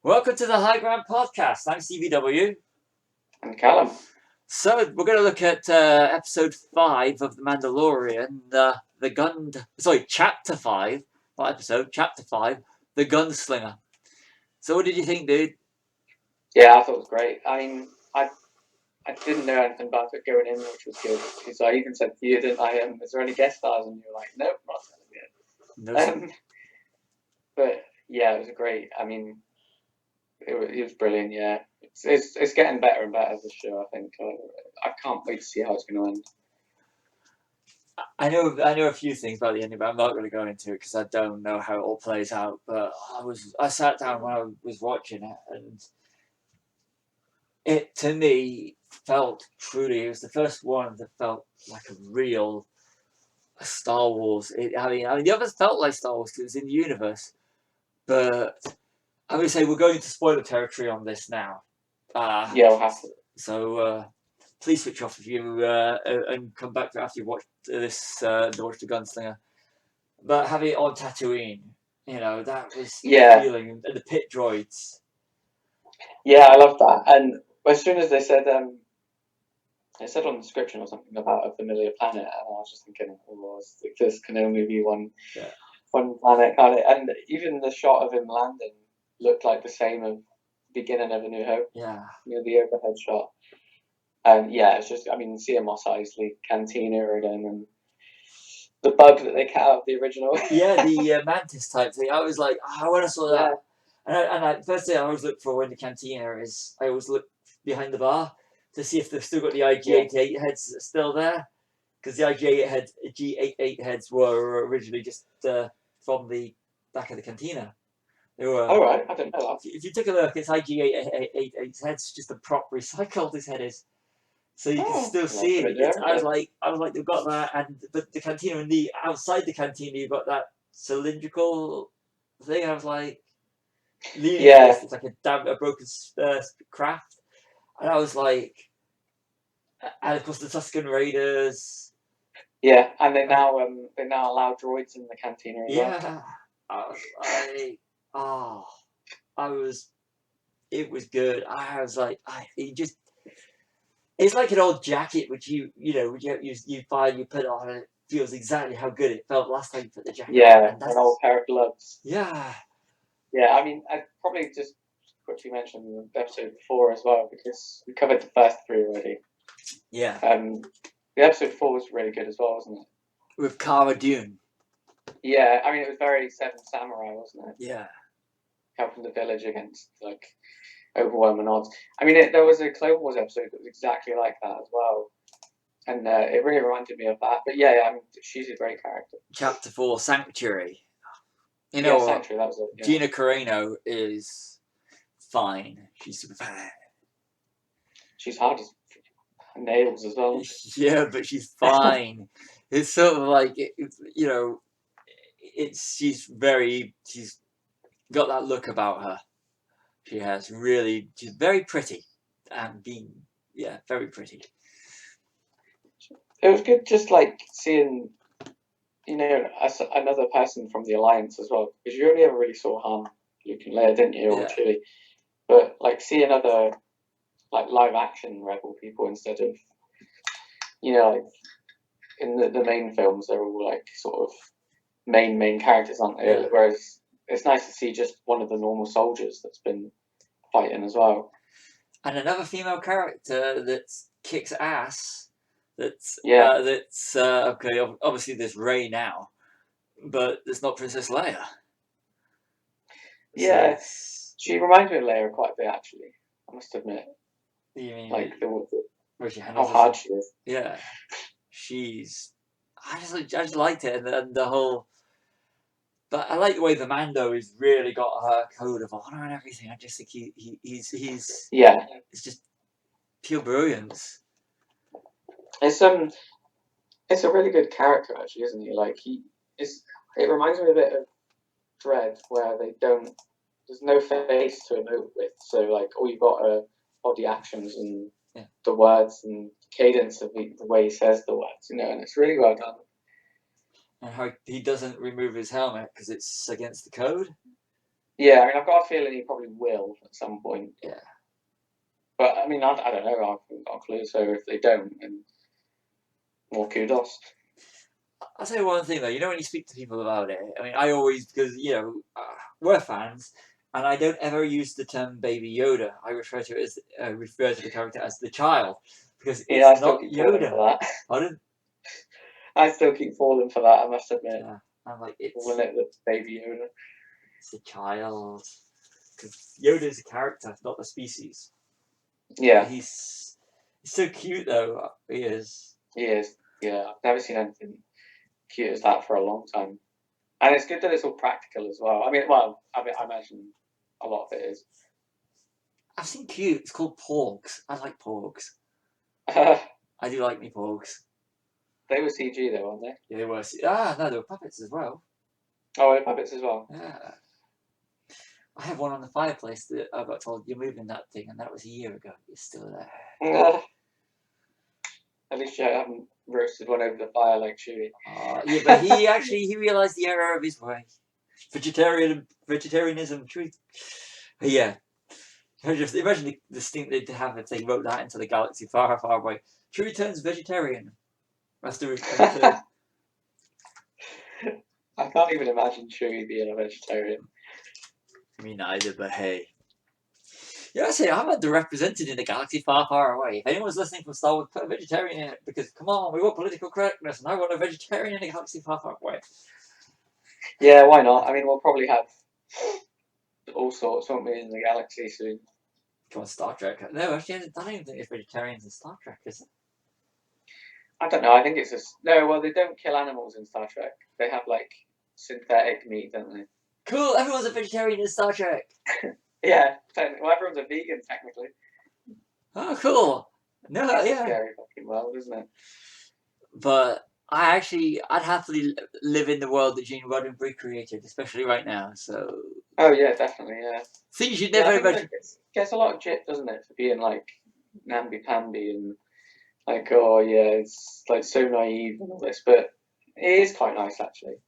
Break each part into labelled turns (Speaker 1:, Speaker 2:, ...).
Speaker 1: Welcome to the High Ground Podcast. I'm CBW.
Speaker 2: And Callum.
Speaker 1: So we're going to look at episode 5 of the Mandalorian, chapter 5, not episode, chapter 5, the Gunslinger. So what did you think, dude?
Speaker 2: Yeah, I thought it was great. I mean, I didn't know anything about it going in, which was good. Because I even said to you, didn't I, is there any guest stars? And you were like, nope, not telling you. But yeah, it was great. I mean, it was brilliant. Yeah, it's getting better and better, this show. I think I can't wait to see how it's going to end.
Speaker 1: I know a few things about the ending, but I'm not going to go into it because I don't know how it all plays out. But I sat down when I was watching it, and it to me felt truly. It was the first one that felt like a real Star Wars. I mean, the others felt like Star Wars because it was in the universe, but I'm going to say we're going to spoiler territory on this now.
Speaker 2: Yeah, we'll have to.
Speaker 1: So please switch off if you and come back after you've watched this. Watched the Gunslinger, but having it on Tatooine, that was the feeling, and the pit droids.
Speaker 2: Yeah, I love that. And as soon as they said on the description or something about a familiar planet, and I was just thinking, this can only be one planet, can't it? And even the shot of him landing looked like the same of the beginning of A New Hope.
Speaker 1: Yeah.
Speaker 2: The overhead shot. And it's just, seeing Mos Eisley Cantina again, and the bug that they cut out of the original.
Speaker 1: Yeah, the mantis type thing. I was like, when I saw that, and first thing I always look for when the Cantina is, I always look behind the bar to see if they've still got the IG-88 heads still there, because the IG-88 heads were originally just from the back of the Cantina. They were.
Speaker 2: Oh right, I don't know that.
Speaker 1: If you take a look, it's IG-88 heads, just a prop recycled. This head is, so you can still see it. I was like, they've got that, but the Cantina and the outside the Cantina, you've got that cylindrical thing. I was like, it's like a broken craft, and I was like, and of course the Tusken Raiders.
Speaker 2: Yeah, and they now allow droids in the Cantina as well.
Speaker 1: It was good. I was like, it's like an old jacket which you buy, you put it on, and it feels exactly how good it felt last time you put the jacket on.
Speaker 2: Yeah, an old pair of gloves.
Speaker 1: Yeah.
Speaker 2: Yeah, I mean, I'd probably just quickly mention episode 4 as well, because we covered the first 3 already.
Speaker 1: Yeah.
Speaker 2: The episode 4 was really good as well, wasn't it?
Speaker 1: With Cara Dune.
Speaker 2: Yeah, I mean, it was very Seven Samurai, wasn't it?
Speaker 1: Yeah.
Speaker 2: Helping the village against, overwhelming odds. I mean, there was a Clone Wars episode that was exactly like that as well. And it really reminded me of that. But she's a great character.
Speaker 1: Chapter 4, Sanctuary. You know what?
Speaker 2: Sanctuary, that was it. Yeah.
Speaker 1: Gina Carano is fine. She's super fine.
Speaker 2: She's hard as nails as well.
Speaker 1: Yeah, but she's fine. It's sort of like, she's got that look about her. She has she's very pretty, and very pretty.
Speaker 2: It was good just seeing, another person from the Alliance as well, because you only ever really saw Han, Luke and Leia, didn't you, or Chewie? But seeing other live action Rebel people instead of, in the main films, they're all sort of main characters, aren't they? Yeah. Whereas it's nice to see just one of the normal soldiers that's been fighting as well.
Speaker 1: And another female character that kicks ass. That's okay. Obviously, there's Rey now, but there's not Princess Leia.
Speaker 2: Yeah, she reminds me of Leia quite a bit, actually. I must admit.
Speaker 1: You mean
Speaker 2: how hard she is?
Speaker 1: Yeah, I just liked it, and the whole. But I like the way the Mando has really got her code of honor and everything. I just think he's it's just pure brilliance.
Speaker 2: It's a really good character, actually, isn't he? It reminds me a bit of Dread, where there's no face to emote with, so all you've got are body actions and the words and cadence of the way he says the words, and it's really well done.
Speaker 1: And how he doesn't remove his helmet because it's against the code.
Speaker 2: Yeah, I mean, I've got a feeling he probably will at some point.
Speaker 1: Yeah.
Speaker 2: But I mean, I don't know. I've got a clue. So if they don't, then more kudos.
Speaker 1: I'll tell you one thing though. You know, when you speak to people about it, I mean, I always, because we're fans, and I don't ever use the term Baby Yoda. I refer to it as refer to the character as the child, because
Speaker 2: Yeah, I
Speaker 1: it's
Speaker 2: still
Speaker 1: not
Speaker 2: keep falling
Speaker 1: Yoda.
Speaker 2: for that.
Speaker 1: Pardon?
Speaker 2: I still keep falling for that. I must admit.
Speaker 1: Yeah, I'm like it's
Speaker 2: Calling it the Baby Yoda.
Speaker 1: It's the child, because Yoda is a character, not a species.
Speaker 2: Yeah,
Speaker 1: he's so cute though. He is.
Speaker 2: He is. Yeah, I've never seen anything cute as that for a long time. And it's good that it's all practical as well. I mean, I imagine a lot of it is.
Speaker 1: I've seen cute. It's called Porgs. I like Porgs. I do like me Porgs.
Speaker 2: They were CG though, weren't they?
Speaker 1: Yeah, they were. No, they were puppets as well.
Speaker 2: Oh, they're puppets as well.
Speaker 1: Yeah. I have one on the fireplace that I got told you're moving that thing, and that was a year ago. It's still there.
Speaker 2: At least you haven't roasted one over the fire like Chewie.
Speaker 1: Yeah, but he realised the error of his way. Vegetarianism, truth. Yeah. Just imagine the stink they'd have if they wrote that into the galaxy far, far away. Chewie turns vegetarian. After
Speaker 2: I can't even imagine Chewie being a vegetarian.
Speaker 1: Me neither, but hey. Yeah, I say I'm underrepresented in the galaxy far, far away. If anyone's listening from Star Wars, put a vegetarian in it, because come on, we want political correctness, and I want a vegetarian in the galaxy far, far away.
Speaker 2: Yeah, why not? I mean, we'll probably have all sorts, won't we, in the galaxy soon.
Speaker 1: Come on, Star Trek. No, actually, I don't even think there's vegetarians in Star Trek, is it?
Speaker 2: I don't know. I think it's just no. Well, they don't kill animals in Star Trek. They have like synthetic meat, don't they?
Speaker 1: Cool. Everyone's a vegetarian in Star Trek.
Speaker 2: Yeah. Well, everyone's a vegan technically.
Speaker 1: Oh, cool. No,
Speaker 2: That's
Speaker 1: yeah.
Speaker 2: a scary fucking world, isn't it?
Speaker 1: But I'd happily live in the world that Gene Roddenberry created, especially right now. So.
Speaker 2: Oh yeah, definitely, yeah.
Speaker 1: Things you'd never imagine.
Speaker 2: It gets a lot of shit, doesn't it, for being like namby-pamby and like, oh yeah, it's like so naive and all this, but it is quite nice actually.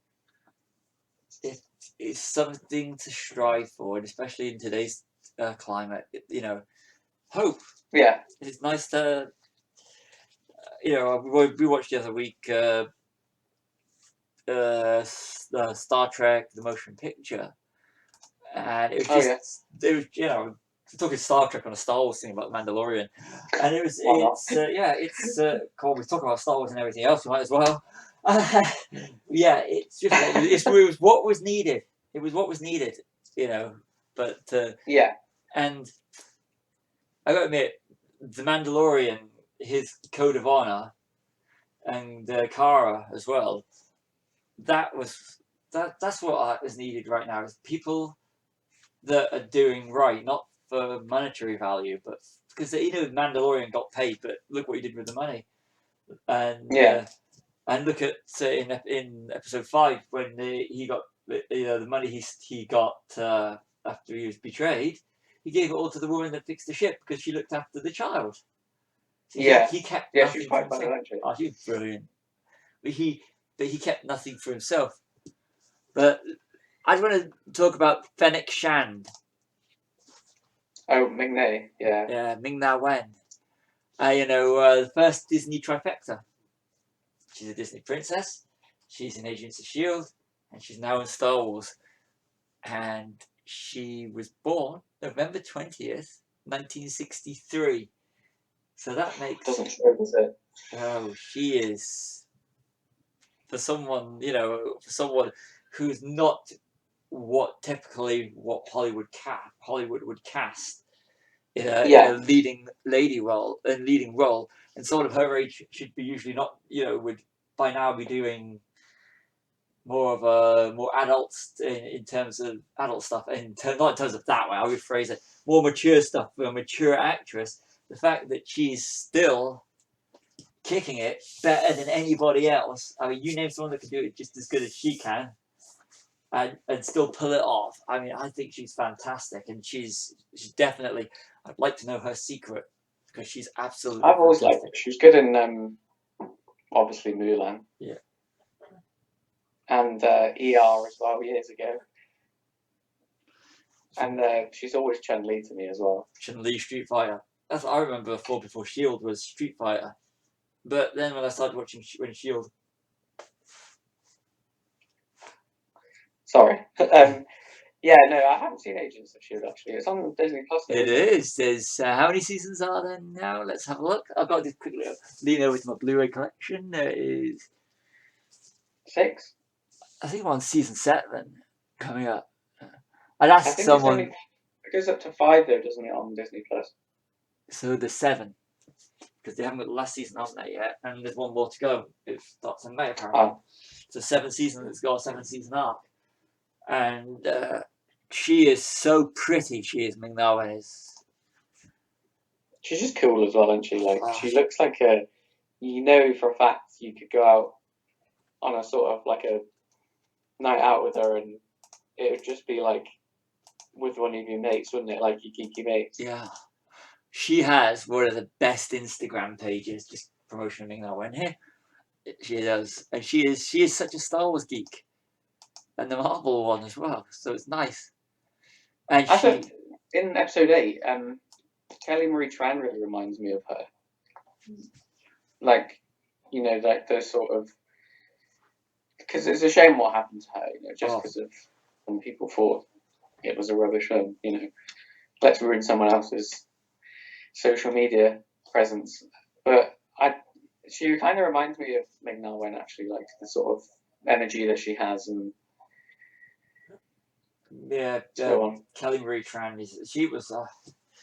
Speaker 1: It's something to strive for, and especially in today's climate, hope.
Speaker 2: Yeah.
Speaker 1: It's nice to, we watched the other week Star Trek, the motion picture, and it was just, it was, talking Star Trek on a Star Wars thing about Mandalorian, and it's cool. We talk about Star Wars and everything else. We might as well. Yeah, it was what was needed. It was what was needed, But
Speaker 2: yeah,
Speaker 1: and I gotta admit, the Mandalorian, his code of honor, and Kara as well. That's what is needed right now. Is people that are doing right, not for monetary value, but because Mandalorian got paid, but look what he did with the money, and and look at in episode 5 when he got the money he got after he was betrayed, he gave it all to the woman that fixed the ship because she looked after the child. So he kept nothing for himself.
Speaker 2: Funny,
Speaker 1: oh, she's brilliant. But he kept nothing for himself. But I just want to talk about Fennec Shand.
Speaker 2: Oh, Ming-Na, yeah.
Speaker 1: Yeah, Ming-Na Wen. The first Disney trifecta. She's a Disney princess, she's in Agents of S.H.I.E.L.D., and she's now in Star Wars. And she was born November 20th, 1963. So that makes...
Speaker 2: Doesn't show, does it?
Speaker 1: Oh, she is... For someone who's not what Hollywood would cast in a leading role, and sort of her age should be usually not, would by now be doing more adults in terms of adult stuff, not in terms of that way, I would phrase it, more mature stuff for a mature actress. The fact that she's still kicking it better than anybody else. I mean, you name someone that can do it just as good as she can, and still pull it off. I mean, I think she's fantastic, and she's definitely. I'd like to know her secret because she's absolutely.
Speaker 2: I've always liked her. She was good in obviously Mulan.
Speaker 1: Yeah.
Speaker 2: And ER as well years ago. And she's always Chun-Li to me as well.
Speaker 1: Chun-Li, Street Fighter. That's what I remember before Shield was Street Fighter. But then when I started watching Shield.
Speaker 2: Sorry. Yeah, no, I haven't seen Agents of Shield actually. It's on Disney Plus.
Speaker 1: It is. There's how many seasons are there now? Let's have a look. I've got to quickly lean over to my Blu-ray collection. There is
Speaker 2: 6.
Speaker 1: I think I'm on season 7 coming up. I'd ask someone.
Speaker 2: It goes up to 5 though, doesn't it, on Disney Plus?
Speaker 1: So there's 7 because they haven't got the last season on there yet, and there's one more to go. It starts in May apparently.
Speaker 2: Oh.
Speaker 1: So 7 seasons. It's got a 7-season arc, and she is so pretty. She is Ming-Na Wen is.
Speaker 2: She's just cool as well, isn't she? Like she looks like a. You know for a fact you could go out on a sort of like a night out with her, and it would just be like with one of your mates, wouldn't it? Like your geeky mates.
Speaker 1: Yeah. She has one of the best Instagram pages, just promotion Ming-Na Wen here. She does, and she is such a Star Wars geek, and the Marvel one as well. So it's nice. And
Speaker 2: I thought in episode 8, Kelly Marie Tran really reminds me of her. Like, you know, like the sort of because it's a shame what happened to her. You know, just because of when people thought it was a rubbish film. You know, let's ruin someone else's social media presence. But she kind of reminds me of Ming-Na Wen, actually, like the sort of energy that she has, and
Speaker 1: yeah, Kelly Marie Tran she was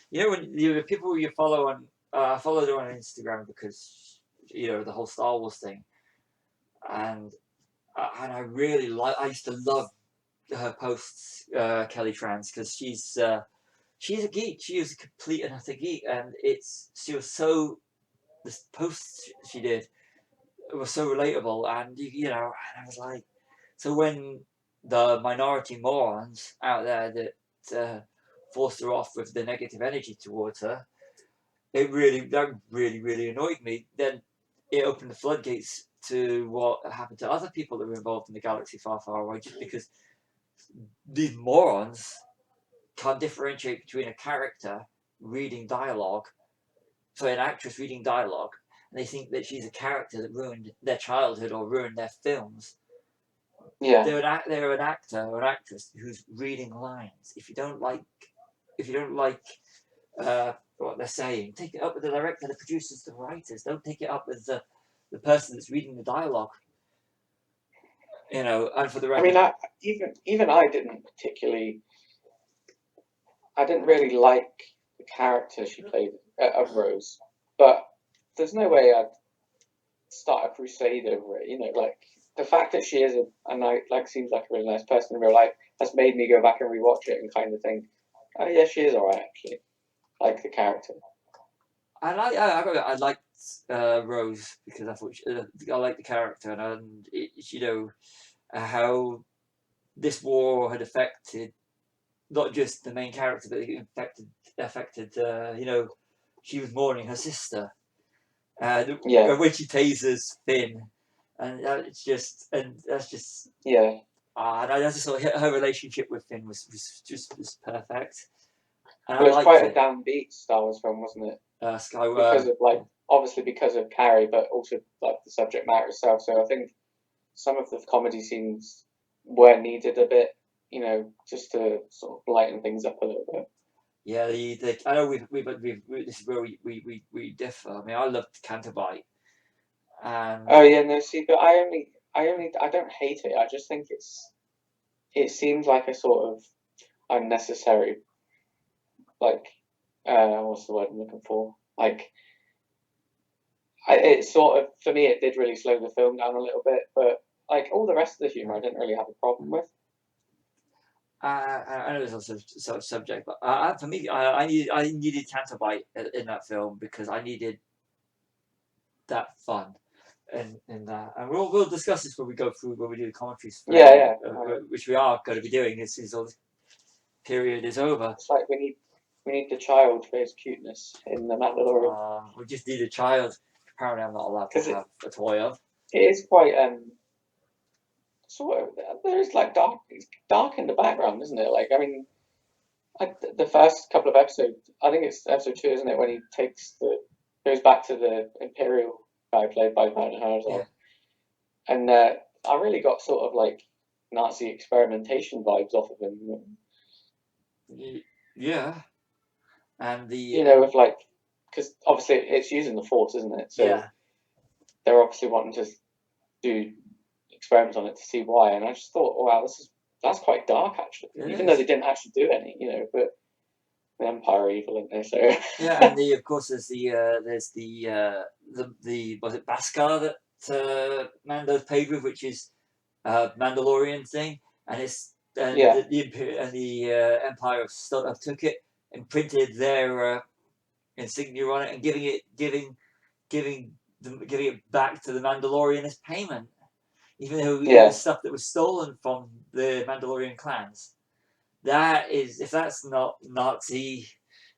Speaker 1: you know, when the people you follow on I followed her on Instagram because you know the whole Star Wars thing, and I really I used to love her posts, Kelly Trans, because she's a geek. She is a complete and utter geek, and she was so the posts she did were so relatable, and you know, and I was like, so when the minority morons out there that forced her off with the negative energy towards her, that really annoyed me. Then it opened the floodgates to what happened to other people that were involved in the galaxy far away, just because these morons can't differentiate between a character reading dialogue, so an actress reading dialogue, and they think that she's a character that ruined their childhood or ruined their films.
Speaker 2: Yeah,
Speaker 1: they're an actor or an actress who's reading lines. If you don't like what they're saying, take it up with the director, the producers, the writers. Don't take it up with the person that's reading the dialogue. You know, and for the record,
Speaker 2: I mean, even I didn't particularly. I didn't really like the character she played of Rose, but there's no way I'd start a crusade over it. You know, like the fact that she is seems like a really nice person in real life has made me go back and rewatch it and kind of think, oh yeah, she is alright actually, like the character.
Speaker 1: I liked Rose because I thought I liked the character, and you know how this war had affected not just the main character, but it affected you know, she was mourning her sister, when she tasers Finn, and that's just
Speaker 2: yeah.
Speaker 1: And I just thought her relationship with Finn was perfect.
Speaker 2: And well, it was quite a downbeat Star Wars film, wasn't it? Obviously because of Carrie, but also like the subject matter itself. So I think some of the comedy scenes were needed a bit, you know, just to sort of lighten things up a little bit.
Speaker 1: Yeah, I know this is where we differ. I mean, I loved Canterbite.
Speaker 2: Oh yeah, no, see, but I don't hate it. I just think it seems like a sort of unnecessary, like, what's the word I'm looking for? Like, it sort of, for me, it did really slow the film down a little bit, but like all the rest of the humor, I didn't really have a problem with.
Speaker 1: I know there's also such subject, but for me, I needed Canterbite in that film because I needed that fun, and we'll discuss this when we go through when we do the commentaries. Which we are going to be doing as soon as all this period is over.
Speaker 2: It's like we need the child for his cuteness in the Mandalorian.
Speaker 1: We just need a child. Apparently, I'm not allowed to have a toy of.
Speaker 2: It is quite sort of. There's like dark in the background, isn't it? Like, I mean, The first couple of episodes, I think it's episode 2, isn't it, when he goes back to the Imperial guy played by Werner Herzog, and I really got sort of like Nazi experimentation vibes off of him.
Speaker 1: Yeah, and
Speaker 2: with like, because obviously it's using the Force, isn't it? So they're obviously wanting to do experiments on it to see why, and I just thought, wow, that's quite dark actually. Even though they didn't actually do any, but the Empire are evil, aren't they? So
Speaker 1: and of course there's the was it Beskar that Mando's paid with, which is Mandalorian thing, and it's the Empire have took it and printed their insignia on it and giving it back to the Mandalorian as payment, even though it was stuff that was stolen from the Mandalorian clans. That is, if that's not Nazism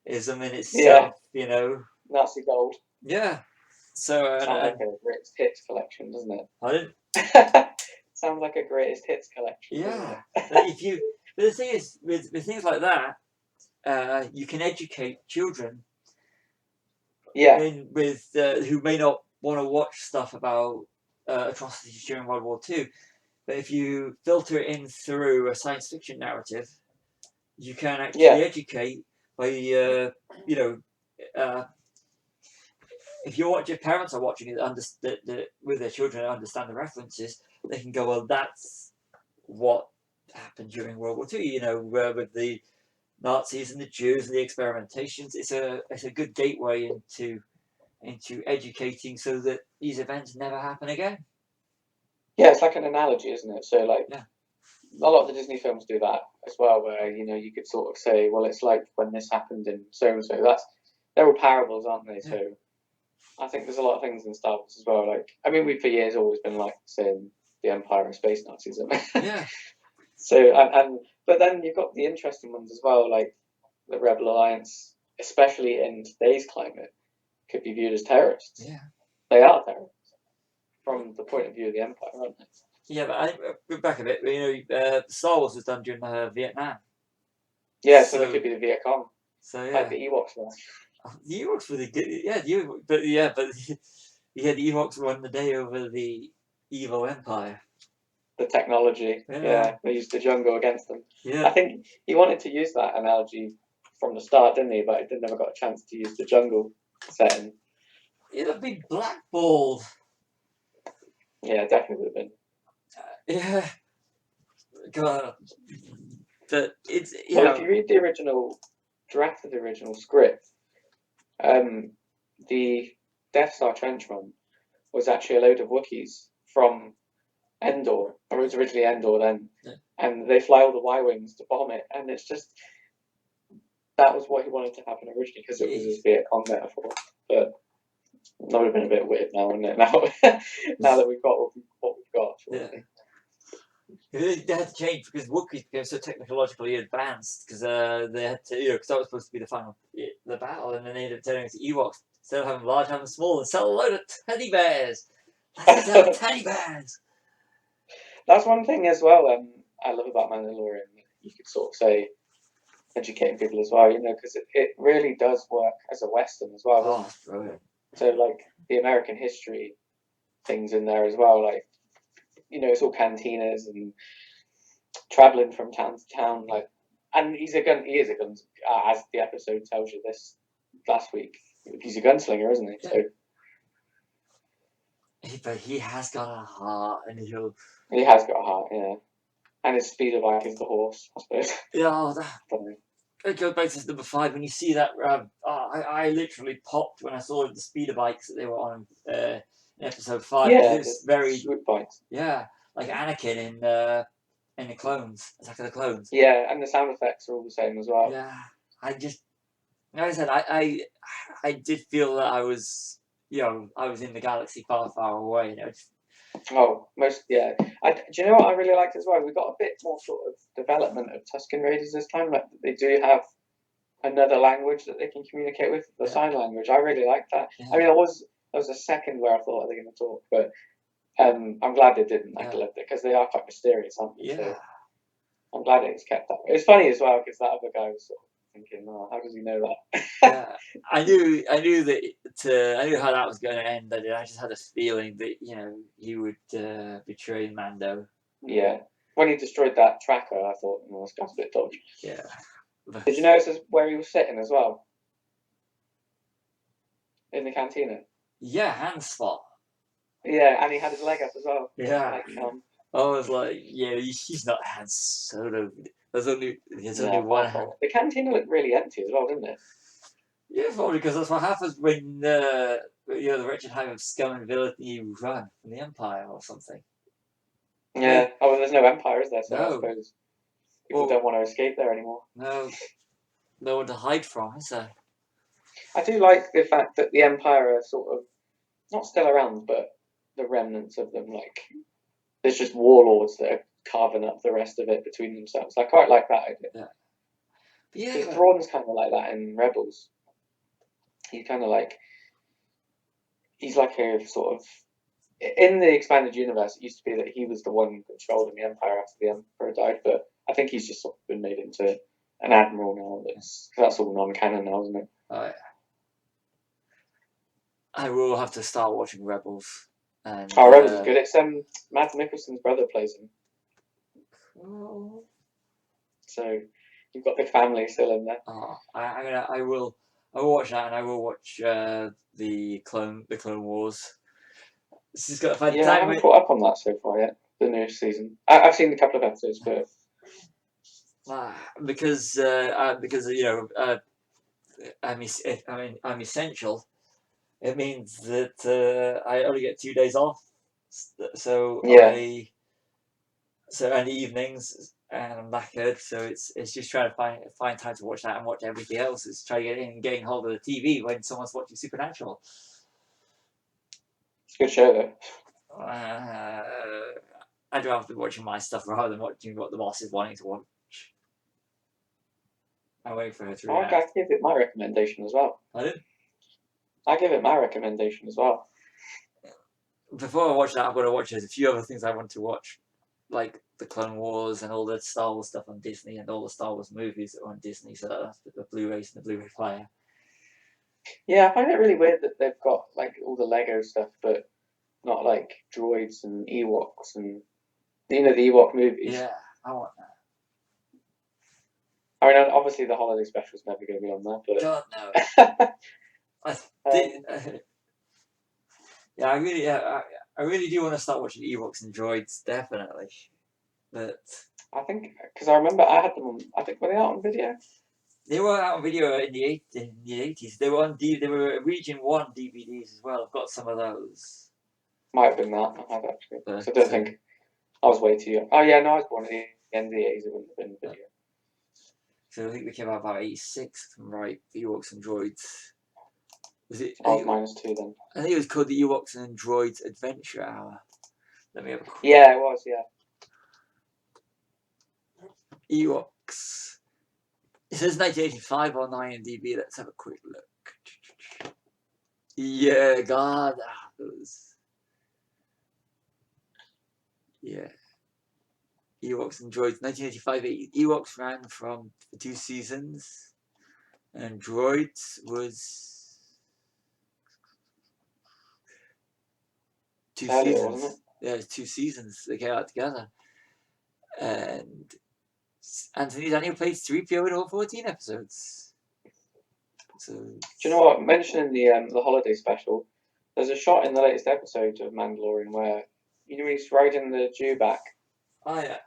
Speaker 1: in itself,
Speaker 2: Nazi gold.
Speaker 1: Yeah. So
Speaker 2: sounds like a greatest hits collection, doesn't it?
Speaker 1: Pardon?
Speaker 2: Sounds like a greatest hits collection.
Speaker 1: Yeah. But the thing is, with things like that, you can educate children.
Speaker 2: Yeah.
Speaker 1: Who may not want to watch stuff about atrocities during World War II, but if you filter it in through a science fiction narrative, you can actually educate by if your parents are watching it, with their children and understand the references, they can go, well, that's what happened during World War II. With the Nazis and the Jews and the experimentations. It's a good gateway into educating so that these events never happen again.
Speaker 2: Yeah, it's like an analogy, isn't it? So a lot of the Disney films do that as well, where you could sort of say, well, it's like when this happened in so and so. They're all parables, aren't they? Yeah. So I think there's a lot of things in Star Wars as well. Like, I mean, we've for years always been like saying the Empire and space Nazism.
Speaker 1: Yeah.
Speaker 2: So but then you've got the interesting ones as well, like the Rebel Alliance, especially in today's climate, could be viewed as terrorists.
Speaker 1: Yeah.
Speaker 2: They are terrorists from the point of view of the Empire, aren't they?
Speaker 1: Yeah, but I go back a bit. Star Wars was done during Vietnam.
Speaker 2: Yeah, so they could be the Viet Cong.
Speaker 1: So yeah,
Speaker 2: like the Ewoks were.
Speaker 1: The Ewoks were the good. Yeah, but the Ewoks won the day over the evil Empire.
Speaker 2: The technology, they used the jungle against them.
Speaker 1: Yeah,
Speaker 2: I think he wanted to use that analogy from the start, didn't he? But he never got a chance to use the jungle setting.
Speaker 1: It'd have been blackballed.
Speaker 2: Yeah, definitely would have been.
Speaker 1: Yeah. God. But it's
Speaker 2: if you read the original draft of the original script, the Death Star trench run was actually a load of Wookiees from Endor, or it was originally Endor then, and they fly all the Y-wings to bomb it, and it's just that was what he wanted to happen originally because it was his Viet Cong metaphor, but that would have been a bit weird now, wouldn't it? Now that we've got what we've got.
Speaker 1: Yeah. They had to change because Wookiees became so technologically advanced because they had to, because that was supposed to be the battle, and then they ended up turning into Ewoks. Instead of having large, having small, and sell a load of teddy bears. Let's sell teddy bears.
Speaker 2: That's one thing as well. I love about Mandalorian. You could sort of say educating people as well, because it really does work as a Western as well.
Speaker 1: Oh, brilliant.
Speaker 2: So like the American history things in there as well, like it's all cantinas and traveling from town to town, and he is a gunslinger, as the episode tells you this last week. He's a gunslinger, isn't he?
Speaker 1: Yeah.
Speaker 2: So.
Speaker 1: But he has got a heart, and
Speaker 2: he has got a heart, yeah. And his speeder bike is the horse, I suppose.
Speaker 1: Yeah, it goes back to number 5 when you see that. I literally popped when I saw the speeder bikes that they were on in episode 5.
Speaker 2: Yeah,
Speaker 1: it's very
Speaker 2: swoop bikes.
Speaker 1: Yeah, like Anakin in the Clones, Attack of the Clones.
Speaker 2: Yeah, and the sound effects are all the same as well.
Speaker 1: Yeah, like I said, I did feel that I was in the galaxy far, far away.
Speaker 2: Do you know what I really liked as well? We got a bit more sort of development of Tusken Raiders this time. Like they do have another language that they can communicate with, the sign language. I really liked that. Yeah. I mean, there was a second where I thought, are they going to talk? But I'm glad they didn't. I loved it because they are quite mysterious, aren't they?
Speaker 1: Yeah.
Speaker 2: So I'm glad it's kept that way. It's funny as well because that other guy was sort of thinking, oh, how does he know that?
Speaker 1: I knew how that was going to end. I just had a feeling that he would betray Mando.
Speaker 2: Yeah, when he destroyed that tracker, I thought, this guy's a bit dodgy.
Speaker 1: Yeah.
Speaker 2: Did you notice where he was sitting as well? In the cantina.
Speaker 1: Yeah, hand spot.
Speaker 2: Yeah, and he had his leg up as well.
Speaker 1: Yeah. I was like, he's not Han Solo. There's only one hand.
Speaker 2: The cantina looked really empty as well, didn't it?
Speaker 1: Yeah, probably because that's what happens when the wretched hag of scum and villainy run from the Empire or something.
Speaker 2: Yeah. Oh, well, there's no Empire, is there? So I suppose people don't want to escape there anymore.
Speaker 1: No one to hide from, is there?
Speaker 2: I do like the fact that the Empire are sort of not still around, but the remnants of them. Like, there's just warlords that are carving up the rest of it between themselves. I quite like that idea.
Speaker 1: Yeah.
Speaker 2: Because Thrawn's kind of like that in Rebels. He's kind of like, he's like a sort of, in the expanded universe, it used to be that he was the one controlling the Empire after the Emperor died, but I think he's just sort of been made into an admiral now. That's all non-canon now, isn't it?
Speaker 1: Oh, yeah. I will have to start watching Rebels. And,
Speaker 2: Rebels is good. It's Mads Mikkelsen's brother plays him.
Speaker 1: Oh.
Speaker 2: So you've got the family still in there.
Speaker 1: Oh, I will watch that, and I will watch the Clone Wars. This has got a fantastic.
Speaker 2: Yeah, I haven't caught up on that so far yet. The new season. I've seen a couple of episodes, but
Speaker 1: because I'm essential. It means that I only get 2 days off, so and evenings, and I'm knackered. So it's just trying to find time to watch that and watch everything else. It's trying to get in and getting hold of the TV when someone's watching Supernatural.
Speaker 2: It's a good show though.
Speaker 1: I'd rather be watching my stuff rather than watching what the boss is wanting to watch. I'm waiting for her to react.
Speaker 2: I give it my recommendation as well.
Speaker 1: Pardon?
Speaker 2: I give it my recommendation as well.
Speaker 1: Before I watch that, I'm going to watch there's a few other things I want to watch, like the Clone Wars and all the Star Wars stuff on Disney and all the Star Wars movies that are on Disney. So that's the Blu-rays and the Blu-ray player.
Speaker 2: Yeah, I find it really weird that they've got like all the Lego stuff, but not like droids and Ewoks and the Ewok movies.
Speaker 1: Yeah, I want that.
Speaker 2: I mean, obviously the holiday special's never going to be on there, but
Speaker 1: God no. I really do want to start watching Ewoks and droids, definitely. But
Speaker 2: I think because I remember I had them on. I think were they out on video?
Speaker 1: They were out on video in the 80s. They were on they were Region 1 DVDs as well. I've got some of those.
Speaker 2: Might have been that. I have actually. So I don't think I was way too young. Oh yeah, no, I was born at the end of the 80s. It wouldn't have been video.
Speaker 1: So I think they came out about 86, right? The Ewoks and Droids. Was it?
Speaker 2: I was -2 then.
Speaker 1: I think it was called the Ewoks and Droids Adventure Hour. Let me have a quick.
Speaker 2: Yeah, it was. Yeah.
Speaker 1: Ewoks. It says 1985 on IMDb. Let's have a quick look. Yeah, God, yeah. Ewoks and Droids, 1985. Ewoks ran from 2 seasons, and Droids was 2 seasons. Wasn't it? Yeah, it's 2 seasons. They came out together, and Anthony Daniel played 3PO in all 14 episodes. So,
Speaker 2: do you know what? Mentioning the holiday special, there's a shot in the latest episode of Mandalorian where he's riding the Dewback.
Speaker 1: Oh yeah.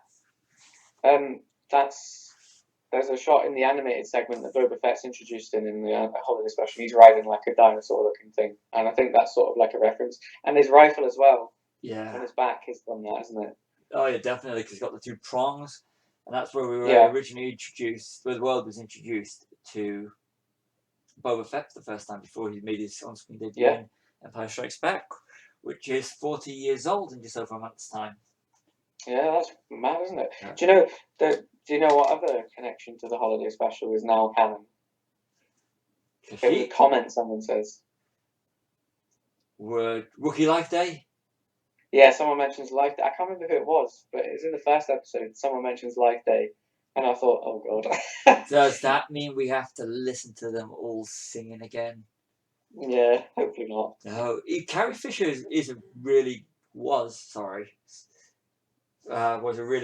Speaker 2: There's a shot in the animated segment that Boba Fett's introduced in the holiday special. He's riding like a dinosaur-looking thing, and I think that's sort of like a reference. And his rifle as well.
Speaker 1: Yeah.
Speaker 2: On his back is from that, isn't it?
Speaker 1: Oh yeah, definitely, because he's got the 2 prongs, and that's where we were originally introduced. Where the world was introduced to Boba Fett for the first time before he made his on-screen debut in Empire Strikes Back, which is 40 years old in just over a month's time.
Speaker 2: Yeah, that's mad, isn't it? Yeah. Do you know what other connection to the holiday special is now canon? It was a comment someone says.
Speaker 1: Rookie Life Day?
Speaker 2: Yeah, someone mentions Life Day. I can't remember who it was, but it's in the first episode. Someone mentions Life Day, And I thought, oh god.
Speaker 1: Does that mean we have to listen to them all singing again?
Speaker 2: Yeah, hopefully not.
Speaker 1: No, Carrie Fisher was a really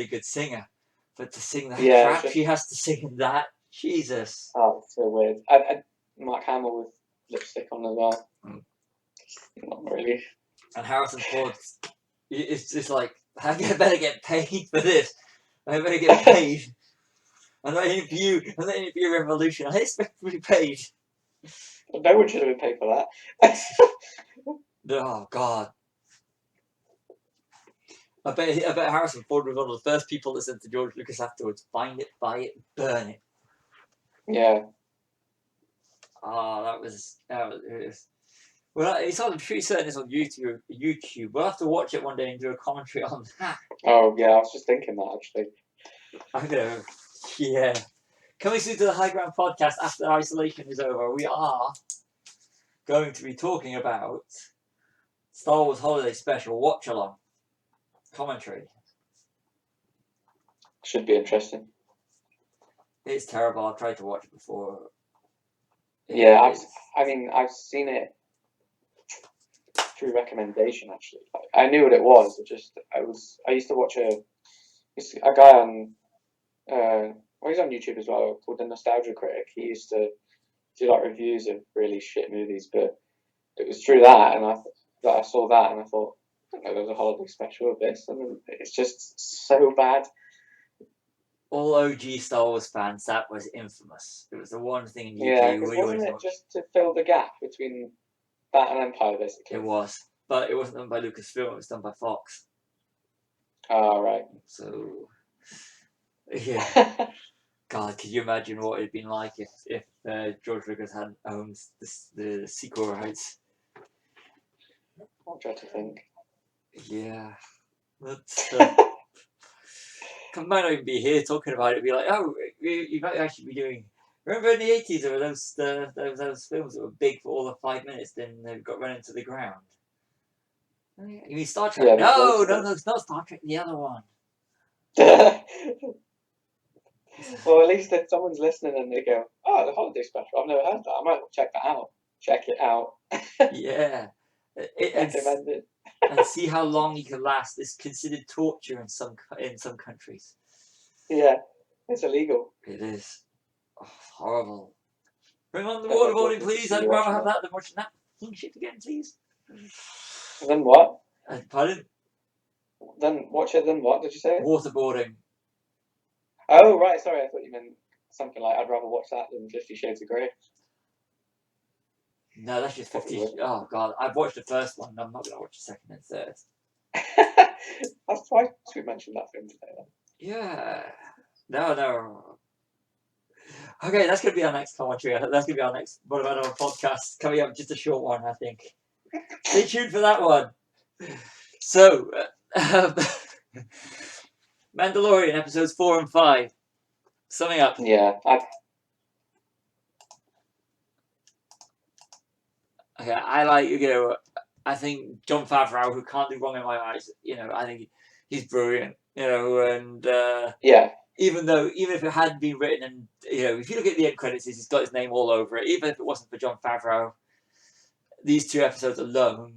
Speaker 1: good singer, but to sing that crap she has to sing in that, Jesus.
Speaker 2: Oh, it's so weird. Mark Hamill with lipstick on as well. Not really.
Speaker 1: And Harrison Ford, it's just like, I better get paid for this. I better get paid. I'm not in for Revolution. I expect to be paid.
Speaker 2: No one should have been paid for that.
Speaker 1: Oh God. I bet Harrison Ford was one of the first people that said to George Lucas afterwards, find it, buy it, burn it.
Speaker 2: Yeah.
Speaker 1: Oh, that was well, I'm pretty certain it's on YouTube. We'll have to watch it one day and do a commentary on that.
Speaker 2: Oh yeah, I was just thinking that actually.
Speaker 1: I know. Yeah. Coming soon to the High Ground podcast after isolation is over, we are going to be talking about Star Wars Holiday Special watch along commentary.
Speaker 2: Should be interesting.
Speaker 1: It's terrible. I've tried to watch it before.
Speaker 2: I've seen it through recommendation actually. I knew what it was. I used to watch a guy on he's on YouTube as well called the Nostalgia Critic. He used to do like reviews of really shit movies, but it was through that and I saw that and I thought, I don't know, there's a holiday special of this and it's just so bad.
Speaker 1: All OG Star Wars fans, that was infamous. It was the one thing in UK.
Speaker 2: Yeah, because wasn't it just to fill the gap between that and Empire, basically?
Speaker 1: It was, but it wasn't done by Lucasfilm. It was done by Fox.
Speaker 2: Oh, right.
Speaker 1: So, yeah. God, could you imagine what it'd been like if George Lucas had owned the sequel rights?
Speaker 2: I'll try to think.
Speaker 1: Yeah. That's... might not even be here talking about it. Be like, oh, you might actually be doing. Remember in the 80s there were those films that were big for all the 5 minutes, then they got run into the ground. You mean Star Trek? Yeah, no, it's not Star Trek. The other one.
Speaker 2: Well, at least if someone's listening and they go, "Oh, the holiday special. I've never heard that. I might check that out. Check it out."
Speaker 1: Yeah. And see how long you can last. It's considered torture in some countries.
Speaker 2: Yeah, it's illegal.
Speaker 1: It is. Oh, horrible. Bring on the waterboarding, please. I'd rather have that than watching that shit again, please.
Speaker 2: And then what?
Speaker 1: Pardon?
Speaker 2: Then watch it. Then what did you say?
Speaker 1: Waterboarding.
Speaker 2: Oh right, sorry. I thought you meant something like I'd rather watch that than 50 Shades of Grey.
Speaker 1: No, that's just 50. Oh God, I've watched the first one. I'm not going to watch the second and third.
Speaker 2: That's twice we mentioned that film today. Then.
Speaker 1: Yeah. No. Okay, that's going to be our next commentary. That's going to be our next one of our podcasts coming up. Just a short one, I think. Stay tuned for that one. So, Mandalorian episodes 4 and 5. Summing up.
Speaker 2: Yeah.
Speaker 1: Okay, I like, I think Jon Favreau, who can't do wrong in my eyes, I think he's brilliant, and
Speaker 2: yeah.
Speaker 1: Even if it hadn't been written, and if you look at the end credits, he's got his name all over it. Even if it wasn't for Jon Favreau, these 2 episodes alone,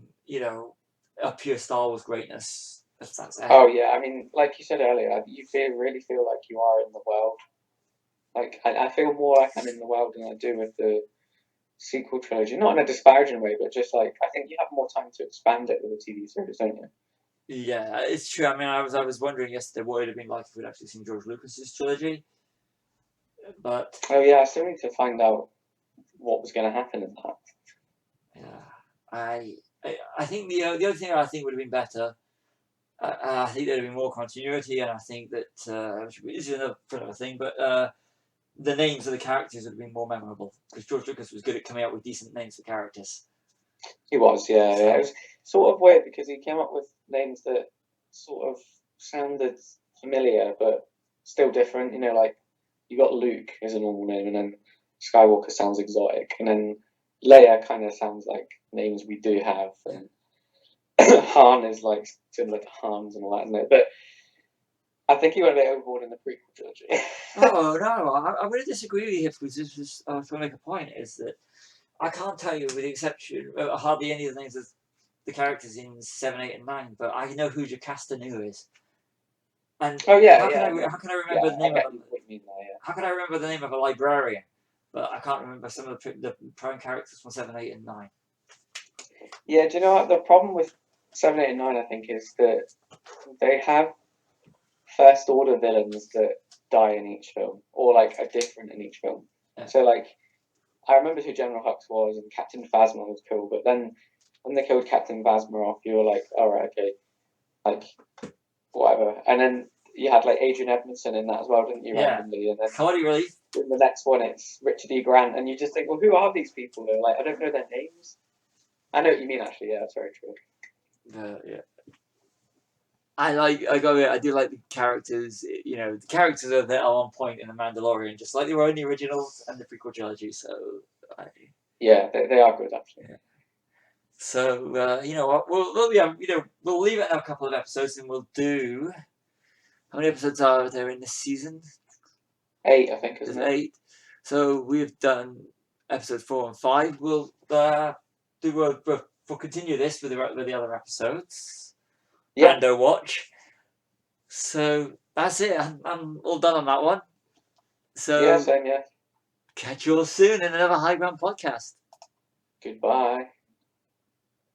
Speaker 1: are pure Star Wars greatness.
Speaker 2: Oh yeah, I mean, like you said earlier, you really feel like you are in the world. Like I feel more like I'm in the world than I do with the sequel trilogy. Not in a disparaging way, but just like I think you have more time to expand it with a TV series, don't you?
Speaker 1: Yeah, it's true. I mean, I was wondering yesterday what it would have been like if we'd actually seen George Lucas's trilogy. But
Speaker 2: oh yeah, I still need to find out what was going to happen in that.
Speaker 1: Yeah, I think the other thing I think would have been better. I think there'd have been more continuity, and I think that this is another thing, but the names of the characters would have been more memorable because George Lucas was good at coming up with decent names for characters.
Speaker 2: He was, yeah. It was sort of weird because he came up with names that sort of sounded familiar but still different. Like you got Luke as a normal name, and then Skywalker sounds exotic, and then Leia kind of sounds like names we do have, and Han is like similar to Hans and all that, isn't it? But I think you went a bit overboard in the prequel trilogy.
Speaker 1: Oh no, I'm going to disagree with you because this is I was going to make a point. Is that I can't tell you, with the exception hardly any of the names of the characters in 7, 8, and 9, but I know who Jocasta-Nu is. And
Speaker 2: how can
Speaker 1: I remember the name of
Speaker 2: how
Speaker 1: can I remember the name of a librarian, but I can't remember some of the prime characters from 7, 8, and 9.
Speaker 2: Yeah, do you know what the problem with 7, 8, and 9? I think is that they have first order villains that die in each film, or like are different in each film. Yeah. So like, I remember who General Hux was, and Captain Phasma was cool, but then when they killed Captain Phasma off, you were like, all right, okay, like whatever. And then you had like Adrian Edmondson in that as well, didn't you?
Speaker 1: Yeah.
Speaker 2: Randomly, and then
Speaker 1: Comedy relief.
Speaker 2: In the next one, it's Richard E. Grant, and you just think, well, who are these people? They're like, I don't know their names. I know what you mean, actually. Yeah, that's very true.
Speaker 1: Yeah. I do like the characters. You know, the characters are there on point in the Mandalorian, just like they were in the originals and the prequel trilogy. So,
Speaker 2: yeah, they are good actually.
Speaker 1: Yeah. So you know what, we'll leave it in a couple of episodes, and we'll do. How many episodes are there in this season?
Speaker 2: 8, I think, isn't it?
Speaker 1: 8. So we've done episodes 4 and 5. We'll continue this with the other episodes.
Speaker 2: Yeah.
Speaker 1: And watch. So that's it. I'm all done on that one. So
Speaker 2: yeah, same. Yeah.
Speaker 1: Catch you all soon in another High Ground podcast.
Speaker 2: Goodbye.